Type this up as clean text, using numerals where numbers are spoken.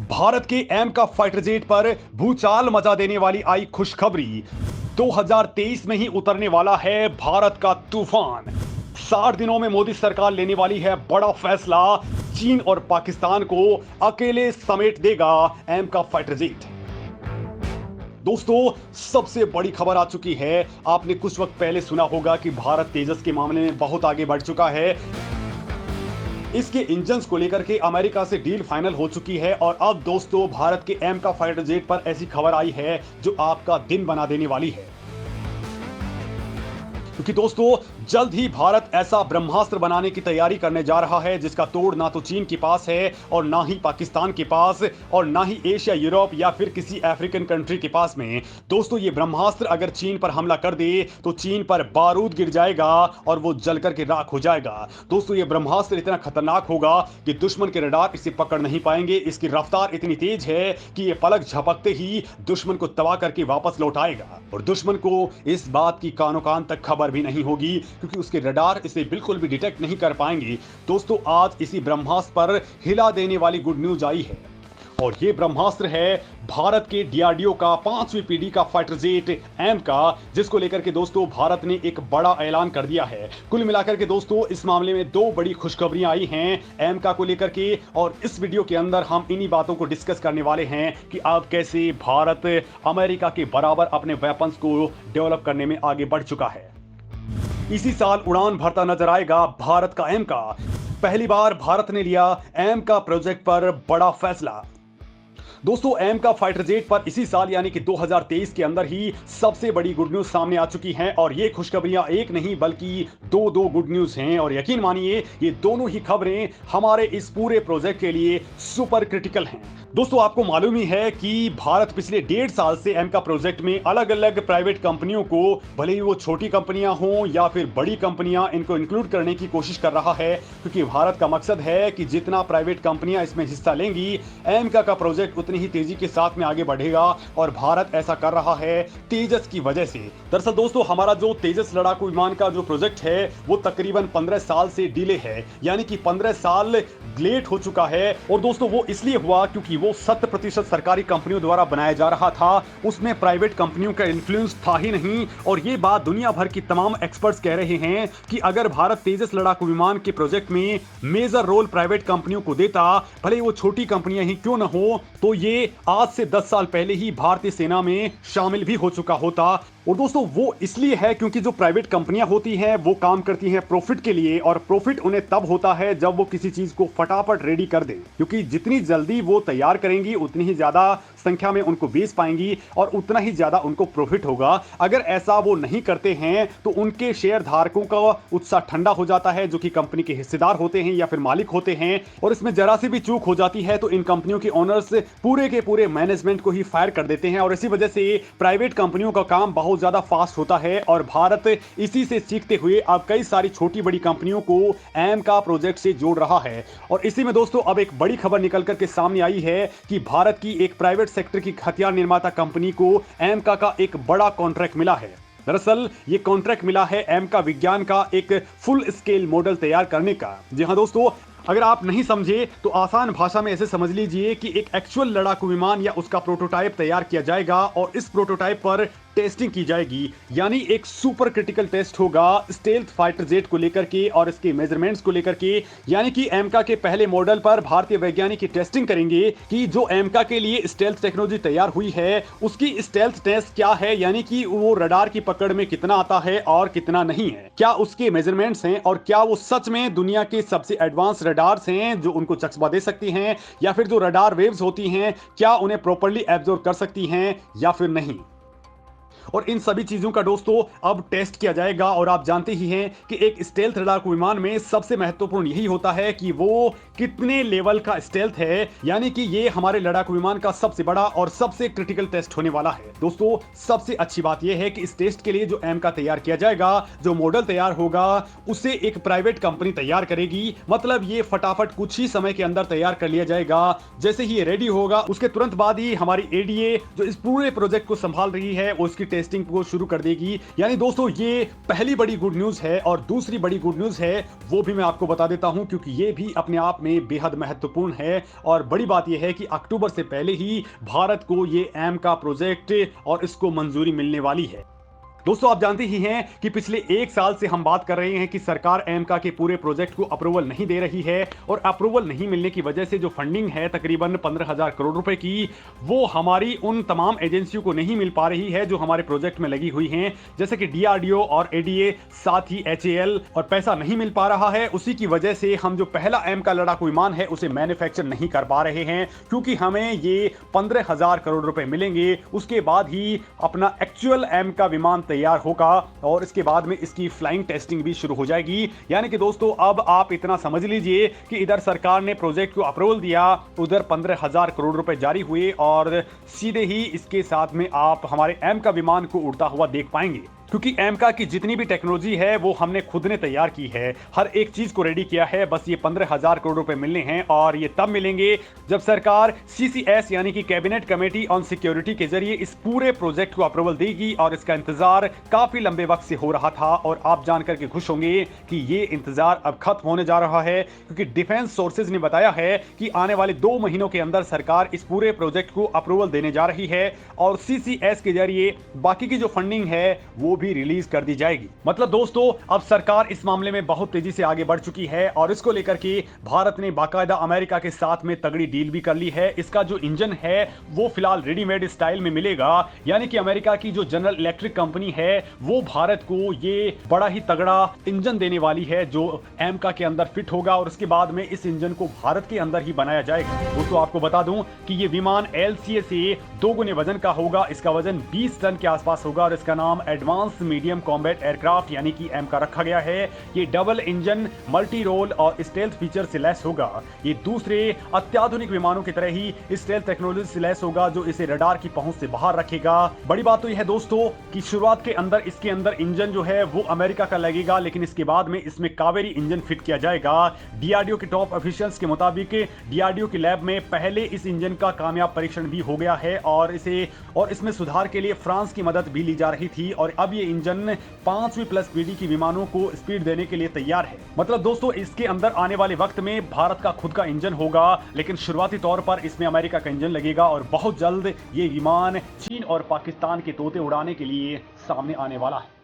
भारत के एम का fighter jet पर भूचाल मचा देने वाली आई खुशखबरी। 2023 में ही उतरने वाला है भारत का तूफान। 60 दिनों में मोदी सरकार लेने वाली है बड़ा फैसला। चीन और पाकिस्तान को अकेले समेट देगा एम का फाइटर जेट। दोस्तों, सबसे बड़ी खबर आ चुकी है। आपने कुछ वक्त पहले सुना होगा कि भारत तेजस के मामले में बहुत आगे बढ़ चुका है। इसके इंजन्स को लेकर के अमेरिका से डील फाइनल हो चुकी है और अब दोस्तों भारत के एम का फाइटर जेट पर ऐसी खबर आई है जो आपका दिन बना देने वाली है। क्योंकि दोस्तों जल्द ही भारत ऐसा ब्रह्मास्त्र बनाने की तैयारी करने जा रहा है जिसका तोड़ ना तो चीन के पास है और ना ही पाकिस्तान के पास और ना ही एशिया, यूरोप या फिर किसी अफ्रीकन कंट्री के पास में। दोस्तों ये ब्रह्मास्त्र अगर चीन पर हमला कर दे तो चीन पर बारूद गिर जाएगा और वो जल करके राख हो जाएगा। दोस्तों ये ब्रह्मास्त्र इतना खतरनाक होगा कि दुश्मन के रडार इसे पकड़ नहीं पाएंगे। इसकी रफ्तार इतनी तेज है कि ये पलक झपकते ही दुश्मन को तबाह करके वापस लौट आएगा और दुश्मन को इस बात की कानों कान तक खबर भी नहीं होगी क्योंकि उसके रडार इसे बिल्कुल भी डिटेक्ट नहीं कर पाएंगे। दोस्तों आज इसी ब्रह्मास्त्र पर हिला देने वाली गुड न्यूज आई है और ये ब्रह्मास्त्र है भारत के डीआरडीओ का 5वीं पीढ़ी का फाइटर जेट एम का, जिसको लेकर के दोस्तों भारत ने एक बड़ा ऐलान कर दिया है। कुल मिलाकर के दोस्तों इस मामले में दो बड़ी खुशखबरियां आई हैं एम का को लेकर के और इस वीडियो के अंदर हम इन्हीं बातों को डिस्कस करने वाले हैं कि अब कैसे भारत अमेरिका के बराबर अपने वेपन्स को डेवलप करने में आगे बढ़ चुका है। इसी साल उड़ान भरता नजर आएगा भारत का एम का। पहली बार भारत ने लिया एम का प्रोजेक्ट पर बड़ा फैसला। दोस्तों एम का फाइटर जेट पर इसी साल यानी कि 2023 के अंदर ही सबसे बड़ी गुड न्यूज सामने आ चुकी हैं और ये खुशखबरियां एक नहीं बल्कि दो गुड न्यूज हैं और यकीन मानिए ये दोनों ही खबरें हमारे इस पूरे प्रोजेक्ट के लिए सुपर क्रिटिकल हैं। दोस्तों आपको मालूम ही है कि भारत पिछले 1.5 साल से एम का प्रोजेक्ट में अलग अलग प्राइवेट कंपनियों को, भले ही वो छोटी कंपनियां हों या फिर बड़ी कंपनियां, इनको इंक्लूड करने की कोशिश कर रहा है क्योंकि भारत का मकसद है कि जितना प्राइवेट कंपनियां इसमें हिस्सा लेंगी एम का प्रोजेक्ट उतनी ही तेजी के साथ में आगे बढ़ेगा और भारत ऐसा कर रहा है तेजस की वजह से। दरअसल दोस्तों हमारा जो तेजस लड़ाकू विमान का जो प्रोजेक्ट है वो तकरीबन 15 साल से डिले है, यानी कि 15 साल लेट हो चुका है और दोस्तों वो इसलिए हुआ क्योंकि वो 100% सरकारी कंपनियों द्वारा बनाया जा रहा था। उसमें प्राइवेट कंपनियों का इन्फ्लुएंस था ही नहीं और ये बात दुनिया भर की तमाम एक्सपर्ट्स कह रहे हैं कि अगर भारत तेजस लड़ाकू विमान के प्रोजेक्ट में मेजर रोल प्राइवेट कंपनियों को देता, भले वो छोटी कंपनियां ही क्यों न हो, तो ये आज से 10 साल पहले ही भारतीय सेना में शामिल भी हो चुका होता। और दोस्तों वो इसलिए है क्योंकि जो प्राइवेट कंपनियां होती हैं वो काम करती हैं प्रॉफिट के लिए और प्रॉफिट उन्हें तब होता है जब वो किसी चीज को फटाफट रेडी कर दें, क्योंकि जितनी जल्दी वो तैयार करेंगी उतनी ही ज्यादा संख्या में उनको बेच पाएंगी और उतना ही ज्यादा उनको प्रॉफिट होगा। अगर ऐसा वो नहीं करते हैं तो उनके शेयर धारकों का उत्साह ठंडा हो जाता है जो कि कंपनी के हिस्सेदार होते हैं या फिर मालिक होते हैं और इसमें जरा सी भी चूक हो जाती है तो इन कंपनियों के ओनर्स पूरे के पूरे मैनेजमेंट को ही फायर कर देते हैं और इसी वजह से प्राइवेट कंपनियों का काम बहुत ज्यादा फास्ट होता है और भारत इसी से सीखते हुए अब कई सारी छोटी बड़ी कंपनियों को एम का प्रोजेक्ट से जोड़ रहा है। और इसी में दोस्तों अब एक बड़ी खबर निकल करके सामने आई है कि भारत की एक प्राइवेट सेक्टर की हथियार निर्माता कंपनी को एम का एक बड़ा कॉन्ट्रैक्ट मिला है। दरअसल ये कॉन्ट्रैक्ट मिला है एम का विज्ञान का एक फुल स्केल मॉडल तैयार करने का। जी हाँ दोस्तों, अगर आप नहीं समझे तो आसान भाषा में ऐसे समझ लीजिए कि एक एक्चुअल लड़ाकू विमान या उसका प्रोटोटाइप तैयार किया जाएगा और इस प्रोटोटाइप पर टेस्टिंग की जाएगी, यानी एक सुपर क्रिटिकल टेस्ट होगा स्टेल्थ फाइटर जेट को लेकर के और इसके मेजरमेंट्स को लेकर के। यानी कि एमका के पहले मॉडल पर भारतीय वैज्ञानिक की टेस्टिंग करेंगे कि जो एमका के लिए स्टेल्थ टेक्नोलॉजी तैयार हुई है उसकी स्टेल्थ टेस्ट क्या है, यानी कि वो रडार की पकड़ में कितना आता है और कितना नहीं है, क्या उसके मेजरमेंट्स हैं और क्या वो सच में दुनिया के सबसे एडवांस रडार्स हैं जो उनको चकमा दे सकती हैं या फिर जो रडार वेव्स होती हैं क्या उन्हें प्रॉपर्ली एब्जॉर्ब कर सकती हैं या फिर नहीं। और इन सभी चीजों का दोस्तों अब टेस्ट किया जाएगा और आप जानते ही हैं कि एक स्टेल्थ लड़ाकू विमान में सबसे महत्वपूर्ण यही होता है कि वो कितने लेवल का स्टेल्थ है, यानी कि ये हमारे लड़ाकू विमान का सबसे बड़ा और सबसे क्रिटिकल टेस्ट होने वाला है। दोस्तों सबसे अच्छी बात यह है कि इस टेस्ट के लिए जो एम का तैयार किया जाएगा, जो मॉडल तैयार होगा उसे एक प्राइवेट कंपनी तैयार करेगी। मतलब ये फटाफट कुछ ही समय के अंदर तैयार कर लिया जाएगा। जैसे ही ये रेडी होगा उसके तुरंत बाद ही हमारी एडीए जो इस पूरे प्रोजेक्ट को संभाल रही है वो इसकी टेस्टिंग को शुरू कर देगी। यानी दोस्तों ये पहली बड़ी गुड न्यूज़ है। और दूसरी बड़ी गुड न्यूज़ है वो भी मैं आपको बता देता हूं, क्योंकि ये भी अपने आप में बेहद महत्वपूर्ण है। और बड़ी बात यह है कि अक्टूबर से पहले ही भारत को ये एम का प्रोजेक्ट और इसको मंजूरी मिलने वाली है। दोस्तों आप जानते ही हैं कि पिछले 1 साल से हम बात कर रहे हैं कि सरकार एमका के पूरे प्रोजेक्ट को अप्रूवल नहीं दे रही है। और अप्रूवल नहीं मिलने की वजह से जो फंडिंग है तकरीबन 15,000 करोड़ रुपए की, वो हमारी उन तमाम एजेंसियों को नहीं मिल पा रही है जो हमारे प्रोजेक्ट में लगी हुई हैं, जैसे कि डीआरडीओ और एडीए, साथ ही एचएएल। और पैसा नहीं मिल पा रहा है, उसी की वजह से हम जो पहला एमका लड़ाकू विमान है उसे मैन्युफैक्चर नहीं कर पा रहे हैं, क्योंकि हमें ये 15,000 करोड़ रुपए मिलेंगे, उसके बाद ही अपना एक्चुअल एमका विमान तैयार होगा और इसके बाद में इसकी फ्लाइंग टेस्टिंग भी शुरू हो जाएगी। यानी कि दोस्तों अब आप इतना समझ लीजिए कि इधर सरकार ने प्रोजेक्ट को अप्रूवल दिया, उधर 15,000 करोड़ रुपए जारी हुए और सीधे ही इसके साथ में आप हमारे एमका विमान को उड़ता हुआ देख पाएंगे। क्योंकि एमका की जितनी भी टेक्नोलॉजी है वो हमने खुद ने तैयार की है, हर एक चीज को रेडी किया है। बस ये 15,000 करोड़ रुपए मिलने हैं और ये तब मिलेंगे जब सरकार सीसीएस यानी कि कैबिनेट कमेटी ऑन सिक्योरिटी के जरिए इस पूरे प्रोजेक्ट को अप्रूवल देगी। और इसका इंतजार काफी लंबे वक्त से हो रहा था और आप जानकर के खुश होंगे कि ये इंतजार अब खत्म होने जा रहा है, क्योंकि डिफेंस सोर्सेज ने बताया है कि आने वाले 2 महीनों के अंदर सरकार इस पूरे प्रोजेक्ट को अप्रूवल देने जा रही है और सीसीएस के जरिए बाकी की जो फंडिंग है वो भी रिलीज कर दी जाएगी। मतलब दोस्तों अब सरकार इस मामले में बहुत तेजी से आगे बढ़ चुकी है और इसको लेकर के भारत ने बाकायदा अमेरिका के साथ में तगड़ी डील भी कर ली है। इसका जो इंजन है वो फिलहाल रेडीमेड स्टाइल में मिलेगा, यानी कि अमेरिका की जो जनरल इलेक्ट्रिक कंपनी है वो भारत को ये बड़ा ही तगड़ा इंजन देने वाली है जो एमका के अंदर फिट होगा और उसके बाद में इस इंजन को भारत के अंदर ही बनाया जाएगा। दोस्तों आपको बता दूं कि ये विमान एलसीए से 2 गुने वजन का होगा, इसका वजन 20 टन के आसपास होगा और इसका नाम एडवांस मीडियम कॉम्बैट एयरक्राफ्ट यानी कि एमका रखा गया है। ये डबल इंजन, मल्टी रोल और स्टेल्थ फीचर से लैस होगा। ये दूसरे अत्याधुनिक विमानों की तरह ही स्टेल्थ टेक्नोलॉजी से लैस होगा जो इसे रडार की पहुंच से बाहर रखेगा। बड़ी बात तो यह है दोस्तों कि शुरुआत के अंदर इसके अंदर इंजन जो है वो अमेरिका का लगेगा, लेकिन इसके बाद में इसमें कावेरी इंजन फिट किया जाएगा। डीआरडीओ के टॉप ऑफिशियल्स के मुताबिक डीआरडीओ की लैब में पहले इस इंजन का कामयाब परीक्षण भी हो गया है और इसमें सुधार के लिए फ्रांस की मदद भी ली जा रही थी और अब ये इंजन 5वीं प्लस पीढ़ी की विमानों को स्पीड देने के लिए तैयार है। मतलब दोस्तों इसके अंदर आने वाले वक्त में भारत का खुद का इंजन होगा, लेकिन शुरुआती तौर पर इसमें अमेरिका का इंजन लगेगा और बहुत जल्द ये विमान चीन और पाकिस्तान के तोते उड़ाने के लिए सामने आने वाला है।